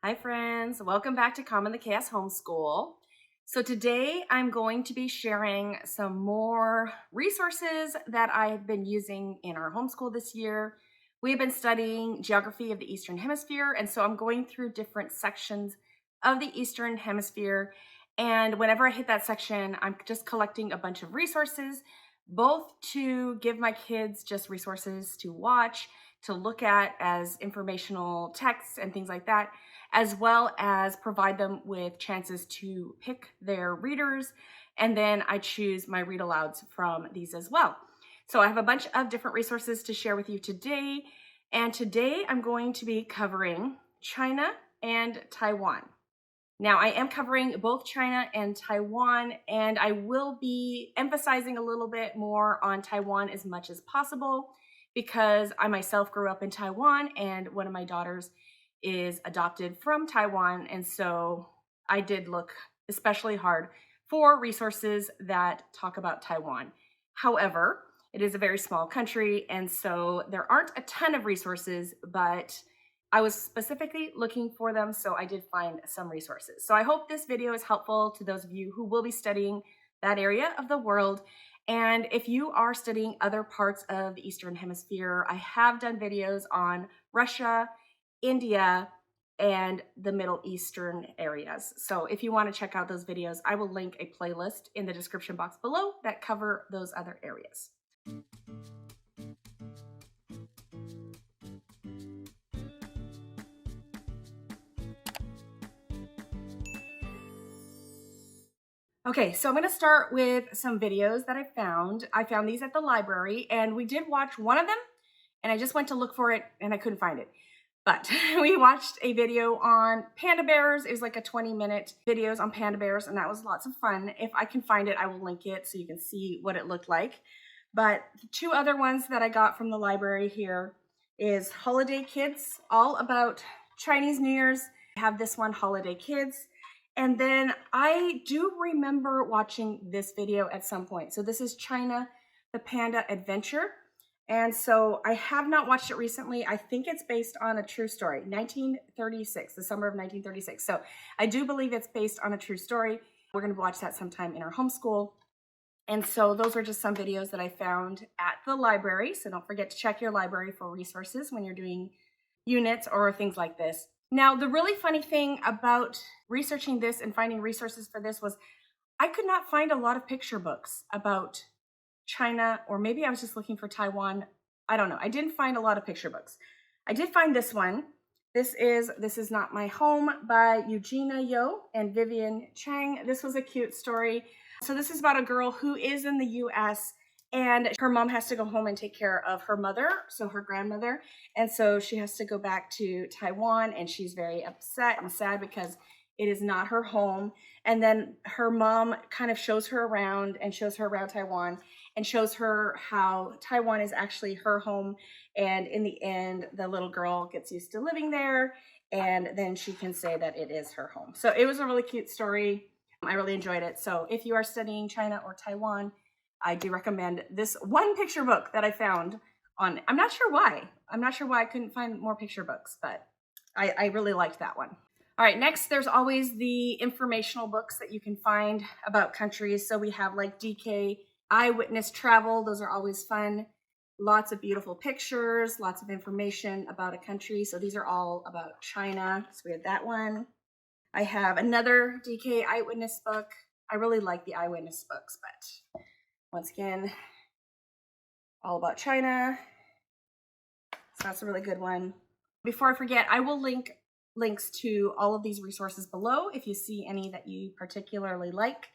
Hi friends, welcome back to Common the Chaos Homeschool. So today I'm going to be sharing some more resources that I've been using in our homeschool this year. We've been studying geography of the Eastern Hemisphere, and so I'm going through different sections of the Eastern Hemisphere. And whenever I hit that section, I'm just collecting a bunch of resources, both to give my kids just resources to watch, to look at as informational texts and things like that, as well as provide them with chances to pick their readers. And then I choose my read alouds from these as well. So I have a bunch of different resources to share with you today. And today I'm going to be covering China and Taiwan. Now, I am covering both China and Taiwan, and I will be emphasizing a little bit more on Taiwan as much as possible because I myself grew up in Taiwan, and one of my daughters is adopted from Taiwan. And so I did look especially hard for resources that talk about Taiwan. However, it is a very small country, and so there aren't a ton of resources, but I was specifically looking for them, so I did find some resources. So I hope this video is helpful to those of you who will be studying that area of the world. And if you are studying other parts of the Eastern Hemisphere, I have done videos on Russia, India, and the Middle Eastern areas. So if you want to check out those videos, I will link a playlist in the description box below that cover those other areas. Okay, so I'm going to start with some videos that I found. I found these at the library, and we did watch one of them, and I just went to look for it, and I couldn't find it. But we watched a video on panda bears. It was like a 20-minute videos on panda bears, and that was lots of fun. If I can find it, I will link it so you can see what it looked like. But the two other ones that I got from the library here is Holiday Kids, all about Chinese New Year's. I have this one, Holiday Kids. And then I do remember watching this video at some point. So this is China, the Panda Adventure. And so I have not watched it recently. I think it's based on a true story, 1936, the summer of 1936. So I do believe it's based on a true story. We're going to watch that sometime in our homeschool. And so those are just some videos that I found at the library. So don't forget to check your library for resources when you're doing units or things like this. Now, the really funny thing about researching this and finding resources for this was I could not find a lot of picture books about China, or maybe I was just looking for Taiwan. I don't know. I didn't find a lot of picture books. I did find this one. This is Not My Home by Eugenia Yo and Vivian Chang. This was a cute story. So this is about a girl who is in the US, and her mom has to go home and take care of her mother, so her grandmother. And so she has to go back to Taiwan, and she's very upset and sad because it is not her home. And then her mom kind of shows her around and shows her around Taiwan and shows her how Taiwan is actually her home. And in the end, the little girl gets used to living there, and then she can say that it is her home. So it was a really cute story. I really enjoyed it. So if you are studying China or Taiwan, I do recommend this one picture book that I found on, I'm not sure why. I'm not sure why I couldn't find more picture books, but I really liked that one. All right, next, there's always the informational books that you can find about countries. So we have like DK Eyewitness Travel. Those are always fun. Lots of beautiful pictures, lots of information about a country. So these are all about China. So we have that one. I have another DK Eyewitness book. I really like the Eyewitness books, but once again, all about China. So that's a really good one. Before I forget, I will link links to all of these resources below if you see any that you particularly like.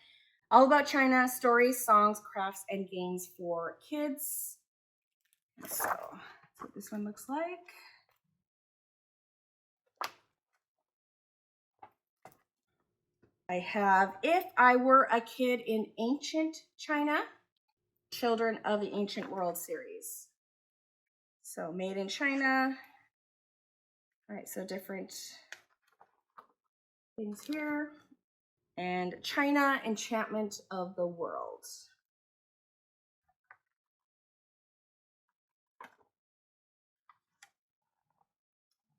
All about China, stories, songs, crafts, and games for kids. So that's what this one looks like. I have If I Were a Kid in Ancient China, Children of the Ancient World series. So made in China. All right, so different things here. And China, Enchantment of the World.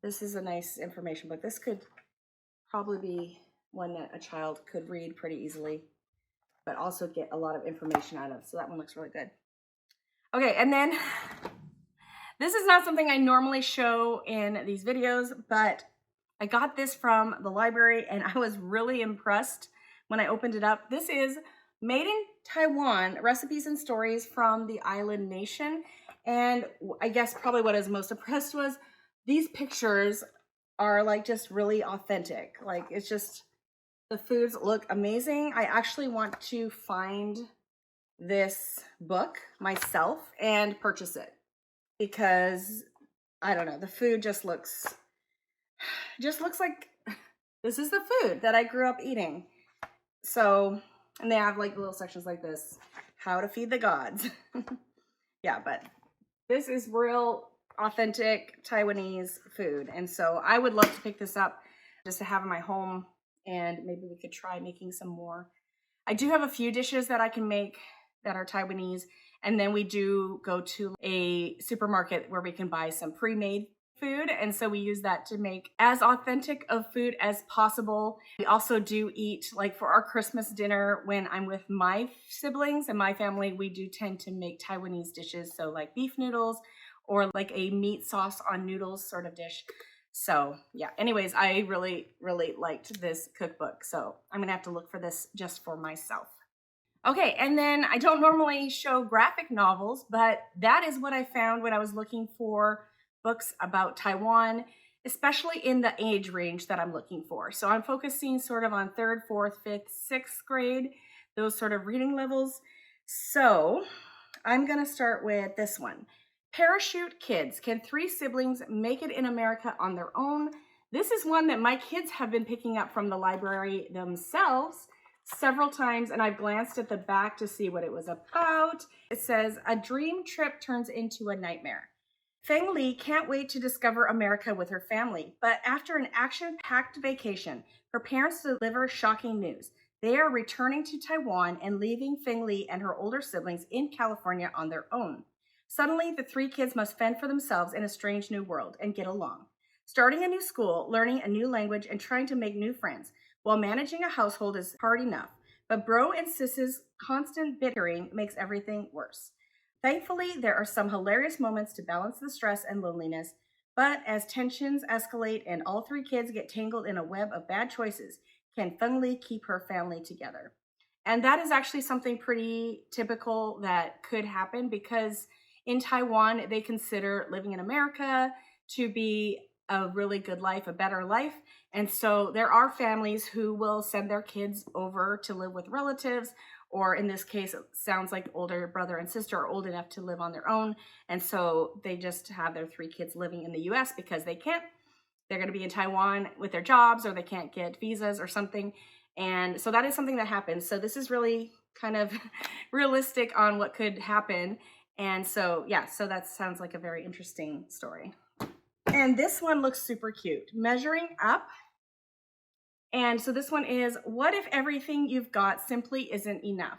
This is a nice information book. This could probably be one that a child could read pretty easily, but also get a lot of information out of. So that one looks really good. Okay, and then this is not something I normally show in these videos, but I got this from the library and I was really impressed when I opened it up. This is Made in Taiwan, Recipes and Stories from the Island Nation. And I guess probably what I was most impressed was these pictures are like just really authentic. Like it's just, the foods look amazing. I actually want to find this book myself and purchase it because I don't know, the food just looks like this is the food that I grew up eating. So, and they have like little sections like this, how to feed the gods. Yeah, but this is real authentic Taiwanese food. And so I would love to pick this up just to have in my home, and maybe we could try making some more. I do have a few dishes that I can make that are Taiwanese. And then we do go to a supermarket where we can buy some pre-made food. And so we use that to make as authentic of food as possible. We also do eat, like for our Christmas dinner, when I'm with my siblings and my family, we do tend to make Taiwanese dishes. So like beef noodles or like a meat sauce on noodles sort of dish. So yeah, anyways, I really, really liked this cookbook. So I'm gonna have to look for this just for myself. Okay, and then I don't normally show graphic novels, but that is what I found when I was looking for books about Taiwan, especially in the age range that I'm looking for. So I'm focusing sort of on 3rd, 4th, 5th, 6th grade, those sort of reading levels. So I'm gonna start with this one. Parachute Kids, Can 3 Siblings Make It in America on Their Own? This is one that my kids have been picking up from the library themselves several times, and I've glanced at the back to see what it was about. It says, a dream trip turns into a nightmare. Feng Li can't wait to discover America with her family, but after an action-packed vacation, her parents deliver shocking news. They are returning to Taiwan and leaving Feng Li and her older siblings in California on their own. Suddenly, the 3 kids must fend for themselves in a strange new world and get along. Starting a new school, learning a new language, and trying to make new friends, while managing a household is hard enough, but Bro and Sis's constant bickering makes everything worse. Thankfully, there are some hilarious moments to balance the stress and loneliness, but as tensions escalate and all 3 kids get tangled in a web of bad choices, can Feng Li keep her family together? And that is actually something pretty typical that could happen, because in Taiwan, they consider living in America to be a really good life, a better life. And so there are families who will send their kids over to live with relatives, or in this case, it sounds like older brother and sister are old enough to live on their own. And so they just have their 3 kids living in the US because they're going to be in Taiwan with their jobs, or they can't get visas or something. And so that is something that happens. So this is really kind of realistic on what could happen. And so, yeah, so that sounds like a very interesting story. And this one looks super cute. Measuring Up. And so this one is, what if everything you've got simply isn't enough?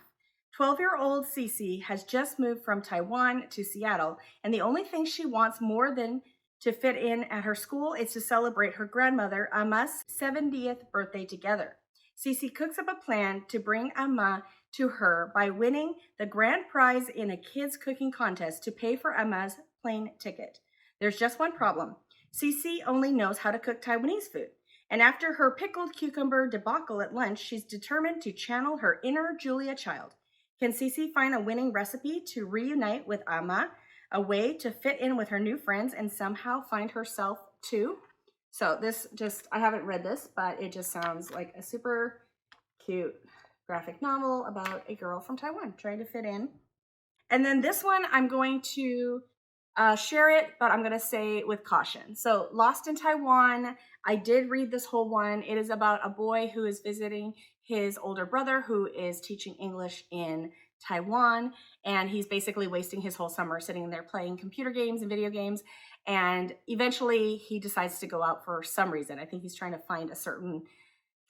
12-year-old Cici has just moved from Taiwan to Seattle, and the only thing she wants more than to fit in at her school is to celebrate her grandmother, Amma's 70th birthday together. Cici cooks up a plan to bring Amma to her by winning the grand prize in a kids' cooking contest to pay for Amma's plane ticket. There's just one problem. Cici only knows how to cook Taiwanese food. And after her pickled cucumber debacle at lunch, she's determined to channel her inner Julia Child. Can Cici find a winning recipe to reunite with Amma, a way to fit in with her new friends and somehow find herself too? So this just, I haven't read this, but it just sounds like a super cute graphic novel about a girl from Taiwan trying to fit in. And then this one, I'm going to share it, but I'm going to say with caution. So Lost in Taiwan, I did read this whole one. It is about a boy who is visiting his older brother who is teaching English in Taiwan, and he's basically wasting his whole summer sitting there playing computer games and video games. And eventually he decides to go out for some reason. I think he's trying to find a certain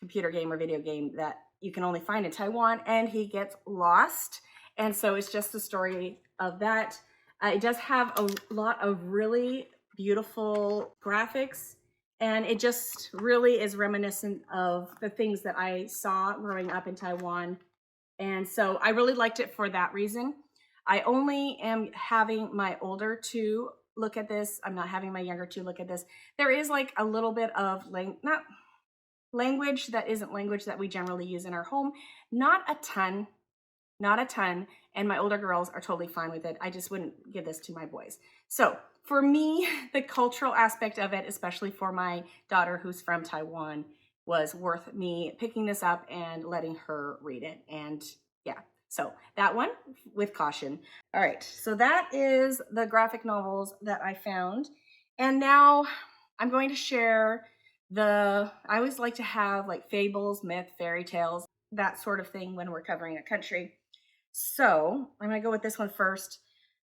computer game or video game that you can only find in Taiwan, and he gets lost. And so it's just the story of that. It does have a lot of really beautiful graphics And it just really is reminiscent of the things that I saw growing up in Taiwan. And so I really liked it for that reason. I only am having my older two look at this. I'm not having my younger two look at this. There is like a little bit of not language that isn't language that we generally use in our home. Not a ton, not a ton. And my older girls are totally fine with it. I just wouldn't give this to my boys. So for me, the cultural aspect of it, especially for my daughter who's from Taiwan, was worth me picking this up and letting her read it. And yeah, so that one with caution. All right, so that is the graphic novels that I found. And now I'm going to share I always like to have like fables, myth, fairy tales, that sort of thing when we're covering a country. So I'm gonna go with this one first.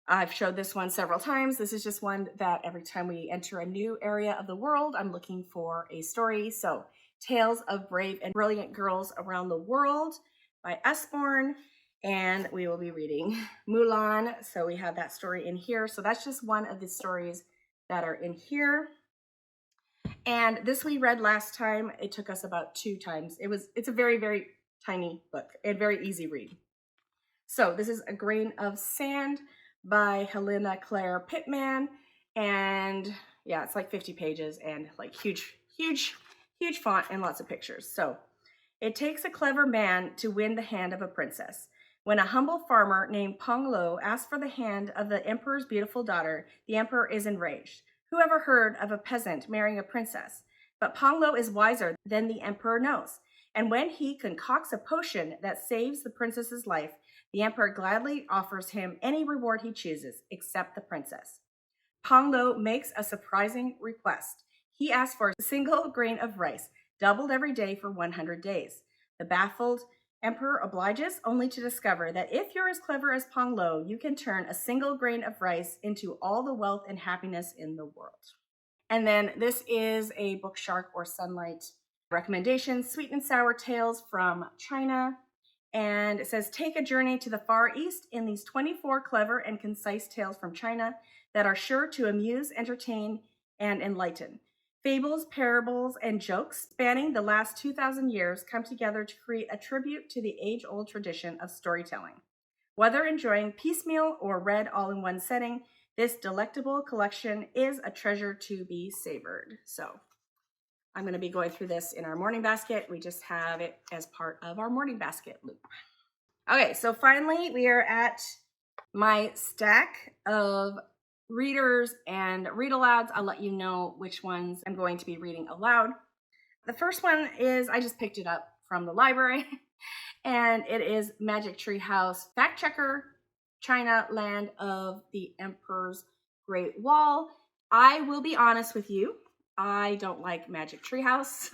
I've showed this one several times. This is just one that every time we enter a new area of the world, I'm looking for a story. So Tales of Brave and Brilliant Girls Around the World by Usborne. And we will be reading Mulan. So we have that story in here. So that's just one of the stories that are in here. And this we read last time. It took us about 2 times. It's a very, very tiny book and very easy read. So this is A Grain of Sand by Helena Claire Pittman. And yeah, it's like 50 pages and like huge font and lots of pictures. So it takes a clever man to win the hand of a princess. When a humble farmer named Peng Lo asks for the hand of the emperor's beautiful daughter, the emperor is enraged. Who ever heard of a peasant marrying a princess? But Peng Lo is wiser than the emperor knows. And when he concocts a potion that saves the princess's life, the emperor gladly offers him any reward he chooses, except the princess. Peng Lo makes a surprising request. He asks for a single grain of rice, doubled every day for 100 days. The baffled emperor obliges, only to discover that if you're as clever as Peng Lo, you can turn a single grain of rice into all the wealth and happiness in the world. And then this is a Book Shark or Sunlight recommendation, Sweet and Sour Tales from China. And it says, take a journey to the Far East in these 24 clever and concise tales from China that are sure to amuse, entertain, and enlighten. Fables, parables, and jokes spanning the last 2,000 years come together to create a tribute to the age-old tradition of storytelling. Whether enjoying piecemeal or read all in one setting, this delectable collection is a treasure to be savored. So I'm going to be going through this in our morning basket. We just have it as part of our morning basket loop. Okay, so finally we are at my stack of readers and read alouds. I'll let you know which ones I'm going to be reading aloud. The first one is, I just picked it up from the library, and it is Magic Tree House Fact Checker, China, Land of the Emperor's Great Wall. I will be honest with you, I don't like Magic Tree House.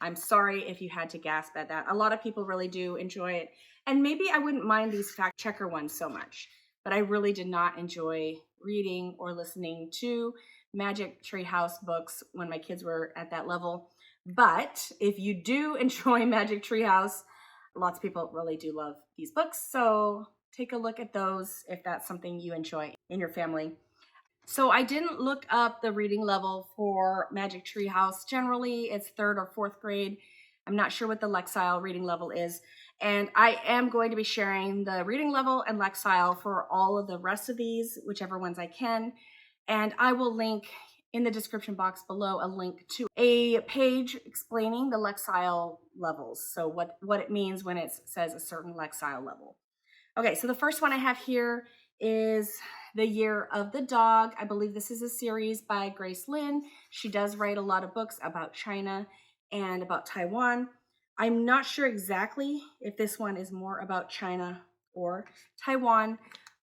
I'm sorry if you had to gasp at that. A lot of people really do enjoy it. And maybe I wouldn't mind these fact checker ones so much, but I really did not enjoy reading or listening to Magic Tree House books when my kids were at that level. But if you do enjoy Magic Tree House, lots of people really do love these books. So take a look at those if that's something you enjoy in your family. So I didn't look up the reading level for Magic Tree House. Generally, it's 3rd or 4th grade. I'm not sure what the Lexile reading level is. And I am going to be sharing the reading level and Lexile for all of the rest of these, whichever ones I can. And I will link in the description box below a link to a page explaining the Lexile levels. So what it means when it says a certain Lexile level. Okay, so the first one I have here is The Year of the Dog. I believe this is a series by Grace Lin. She does write a lot of books about China and about Taiwan. I'm not sure exactly if this one is more about China or Taiwan.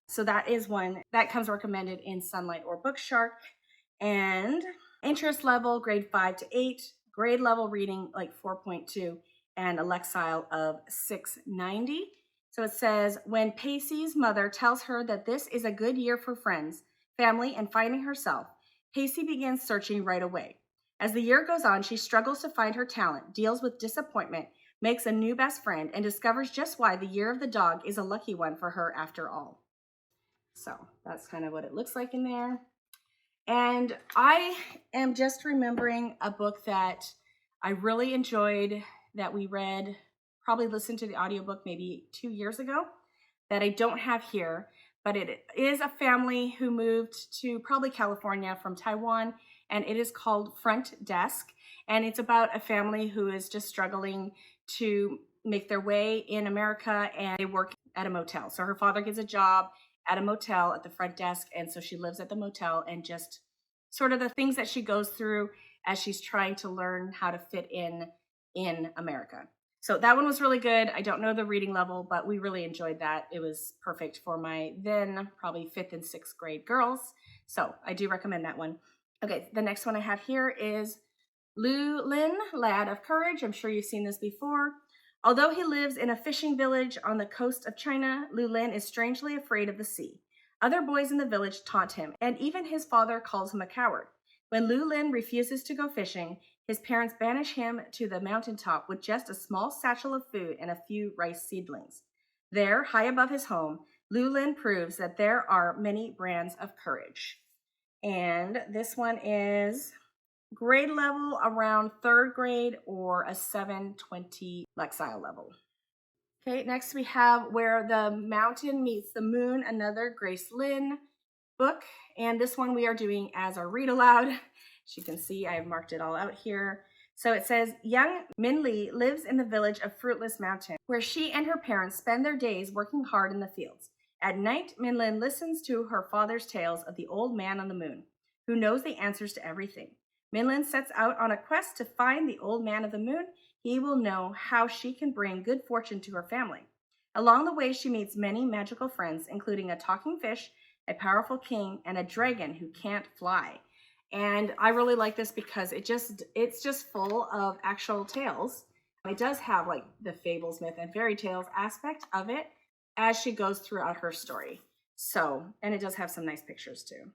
So that is one that comes recommended in Sunlight or Book Shark. And interest level, grade 5 to 8. Grade level reading, like 4.2. And a Lexile of 690. So it says, when Pacey's mother tells her that this is a good year for friends, family, and finding herself, Pacey begins searching right away. As the year goes on, she struggles to find her talent, deals with disappointment, makes a new best friend, and discovers just why the Year of the Dog is a lucky one for her after all. So that's kind of what it looks like in there. And I am just remembering a book that I really enjoyed that we read, probably listened to the audiobook maybe 2 years ago, that I don't have here, but it is a family who moved to probably California from Taiwan, and it is called Front Desk. And it's about a family who is just struggling to make their way in America, and they work at a motel. So her father gets a job at a motel at the front desk, and so she lives at the motel, and just sort of the things that she goes through as she's trying to learn how to fit in America. So that one was really good. I don't know the reading level, but we really enjoyed that. It was perfect for my then probably 5th and 6th grade girls. So I do recommend that one. Okay, the next one I have here is Lu Lin, Lad of Courage. I'm sure you've seen this before. Although he lives in a fishing village on the coast of China, Lu Lin is strangely afraid of the sea. Other boys in the village taunt him, and even his father calls him a coward. When Lu Lin refuses to go fishing, his parents banish him to the mountaintop with just a small satchel of food and a few rice seedlings. There, high above his home, Lu Lin proves that there are many brands of courage. And this one is grade level around 3rd grade or a 720 Lexile level. Okay, next we have Where the Mountain Meets the Moon, another Grace Lin book. And this one we are doing as our read aloud. As you can see, I have marked it all out here. So it says, young Min Li lives in the village of Fruitless Mountain, where she and her parents spend their days working hard in the fields. At night, Min Lin listens to her father's tales of the old man on the moon, who knows the answers to everything. Min Lin sets out on a quest to find the old man of the moon. He will know how she can bring good fortune to her family. Along the way, she meets many magical friends, including a talking fish, a powerful king, and a dragon who can't fly. And I really like this because it's just full of actual tales. It does have like the fables, myth, and fairy tales aspect of it as she goes throughout her story. So, and it does have some nice pictures too.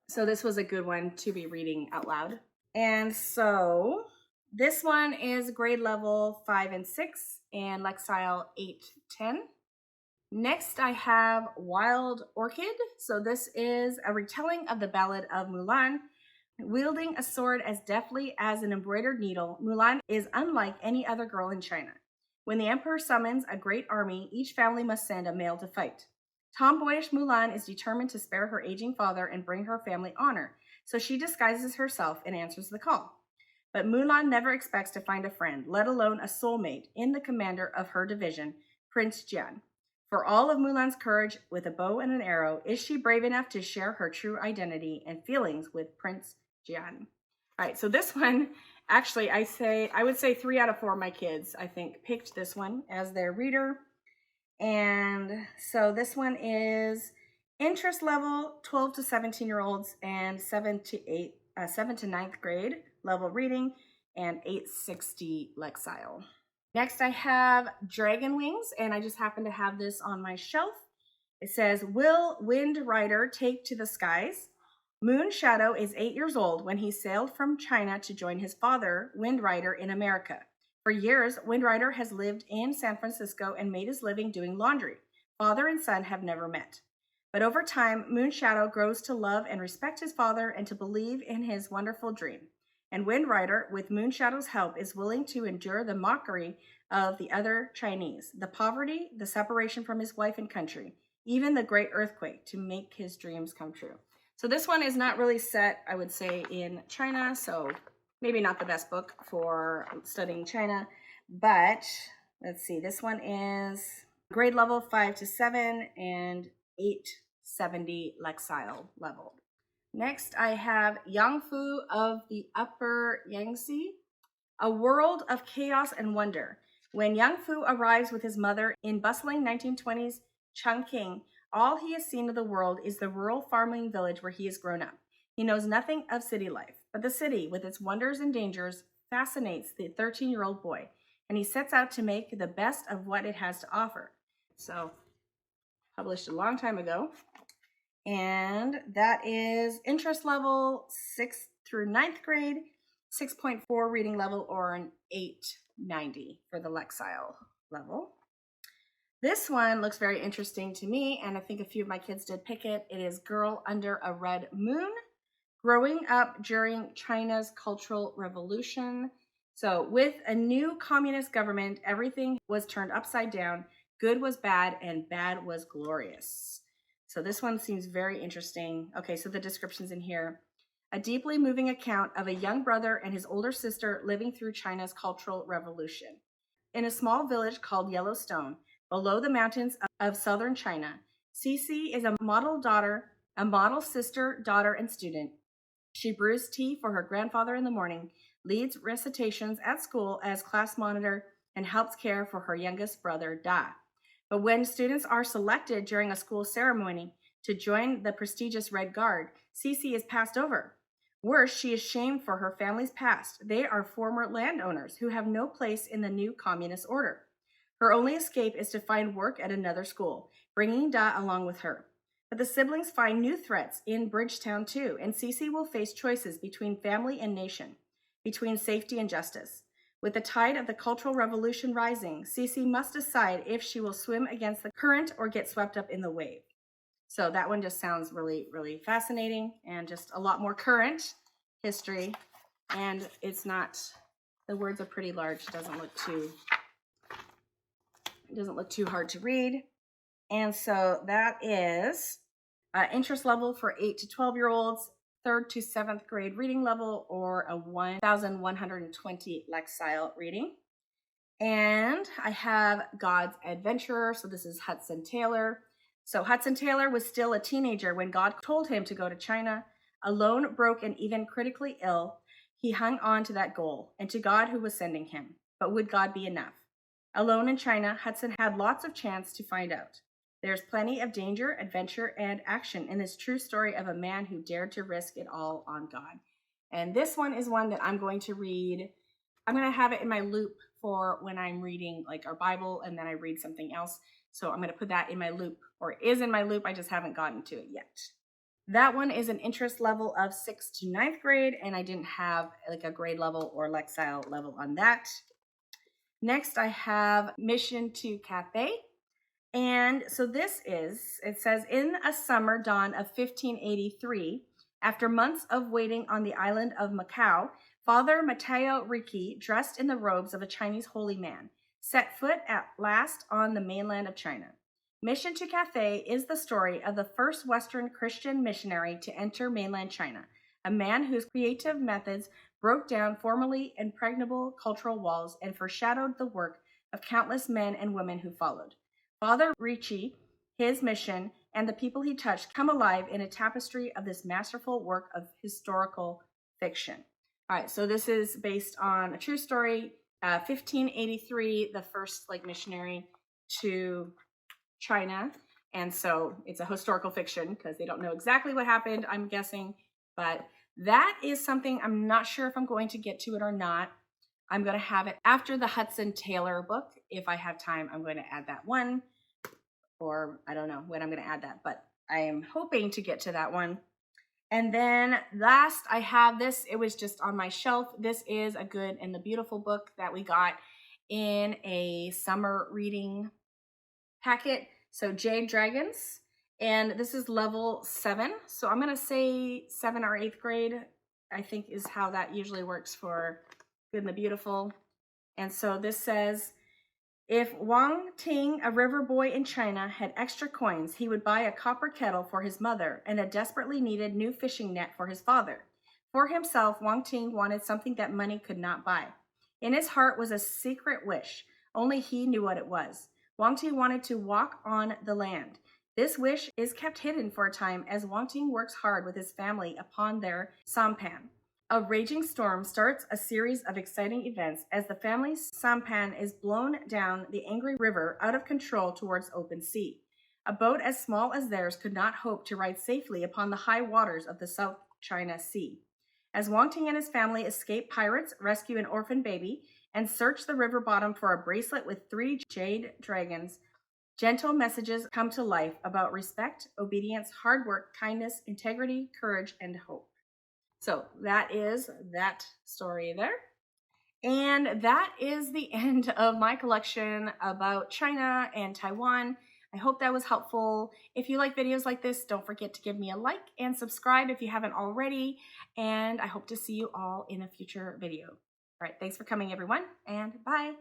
So this was a good one to be reading out loud. And so this one is grade level 5 and 6 and Lexile 8-10. Next, I have Wild Orchid. So this is a retelling of the Ballad of Mulan. Wielding a sword as deftly as an embroidered needle, Mulan is unlike any other girl in China. When the emperor summons a great army, each family must send a male to fight. Tomboyish Mulan is determined to spare her aging father and bring her family honor, so she disguises herself and answers the call. But Mulan never expects to find a friend, let alone a soulmate, in the commander of her division, Prince Jian. For all of Mulan's courage with a bow and an arrow, is she brave enough to share her true identity and feelings with Prince Jian? All right, so this one, actually, I would say 3 out of 4 of my kids, I think, picked this one as their reader. And so this one is interest level 12 to 17-year-olds and 7 to 9th grade level reading and 860 Lexile. Next I have Dragon Wings, and I just happen to have this on my shelf. It says, will Wind Rider take to the skies? Moon Shadow is 8 years old when he sailed from China to join his father, Wind Rider, in America. For years, Wind Rider has lived in San Francisco and made his living doing laundry. Father and son have never met. But over time, Moon Shadow grows to love and respect his father and to believe in his wonderful dream. And Wind Rider, with Moon Shadow's help, is willing to endure the mockery of the other Chinese, the poverty, the separation from his wife and country, even the great earthquake, to make his dreams come true. So this one is not really set, I would say, in China, so maybe not the best book for studying China, but let's see, this one is grade level 5 to 7 and 870 Lexile level. Next, I have Yang Fu of the Upper Yangtze, a world of chaos and wonder. When Yang Fu arrives with his mother in bustling 1920s Chongqing, all he has seen of the world is the rural farming village where he has grown up. He knows nothing of city life, but the city, with its wonders and dangers, fascinates the 13-year-old boy, and he sets out to make the best of what it has to offer. So, published a long time ago. And that is interest level 6th through 9th grade, 6.4 reading level, or an 890 for the Lexile level. This one looks very interesting to me, and I think a few of my kids did pick it. It is Girl Under a Red Moon, growing up during China's Cultural Revolution. So with a new communist government, everything was turned upside down. Good was bad and bad was glorious. So this one seems very interesting. Okay, so the description's in here. A deeply moving account of a young brother and his older sister living through China's Cultural Revolution. In a small village called Yellowstone, below the mountains of southern China, Cece is a model sister, daughter, and student. She brews tea for her grandfather in the morning, leads recitations at school as class monitor, and helps care for her youngest brother, Da. But when students are selected during a school ceremony to join the prestigious Red Guard, Cece is passed over. Worse, she is shamed for her family's past. They are former landowners who have no place in the new communist order. Her only escape is to find work at another school, bringing Da along with her. But the siblings find new threats in Bridgetown too, and Cece will face choices between family and nation, between safety and justice. With the tide of the Cultural Revolution rising, Cece must decide if she will swim against the current or get swept up in the wave. So that one just sounds really, really fascinating and just a lot more current history. And it's not, the words are pretty large. It doesn't look too hard to read. And so that is interest level for 8 to 12-year-olds, 3rd to 7th grade reading level, or a 1,120 Lexile reading. And I have God's Adventurer. So this is Hudson Taylor. So Hudson Taylor was still a teenager when God told him to go to China. Alone, broke, and even critically ill, he hung on to that goal and to God who was sending him. But would God be enough? Alone in China, Hudson had lots of chance to find out. There's plenty of danger, adventure, and action in this true story of a man who dared to risk it all on God. And this one is one that I'm going to read. I'm going to have it in my loop for when I'm reading like our Bible and then I read something else. So I'm going to put that in my loop, or is in my loop. I just haven't gotten to it yet. That one is an interest level of 6th to 9th grade, and I didn't have like a grade level or Lexile level on that. Next, I have Mission to Cathay. And so it says, in a summer dawn of 1583, after months of waiting on the island of Macau, Father Mateo Ricci, dressed in the robes of a Chinese holy man, set foot at last on the mainland of China. Mission to Cathay is the story of the first Western Christian missionary to enter mainland China, a man whose creative methods broke down formerly impregnable cultural walls and foreshadowed the work of countless men and women who followed. Father Ricci, his mission, and the people he touched come alive in a tapestry of this masterful work of historical fiction. All right, so this is based on a true story. 1583, the first missionary to China, and so it's a historical fiction because they don't know exactly what happened, I'm guessing, but that is something I'm not sure if I'm going to get to it or not. I'm going to have it after the Hudson Taylor book. If I have time, I'm going to add that one, or I don't know when I'm going to add that, but I am hoping to get to that one. And then last, I have this. It was just on my shelf. This is A Good and the Beautiful book that we got in a summer reading packet. So Jade Dragons, and this is level 7. So I'm going to say 7th or 8th grade, I think is how that usually works for Good and the Beautiful. And so this says, if Wang Ting, a river boy in China, had extra coins, he would buy a copper kettle for his mother and a desperately needed new fishing net for his father. For himself, Wang Ting wanted something that money could not buy. In his heart was a secret wish. Only he knew what it was. Wang Ting wanted to walk on the land. This wish is kept hidden for a time as Wang Ting works hard with his family upon their sampan. A raging storm starts a series of exciting events as the family's sampan is blown down the angry river out of control towards open sea. A boat as small as theirs could not hope to ride safely upon the high waters of the South China Sea. As Wang Ting and his family escape pirates, rescue an orphan baby, and search the river bottom for a bracelet with 3 jade dragons, gentle messages come to life about respect, obedience, hard work, kindness, integrity, courage, and hope. So that is that story there. And that is the end of my collection about China and Taiwan. I hope that was helpful. If you like videos like this, don't forget to give me a like and subscribe if you haven't already. And I hope to see you all in a future video. All right, thanks for coming, everyone, and bye.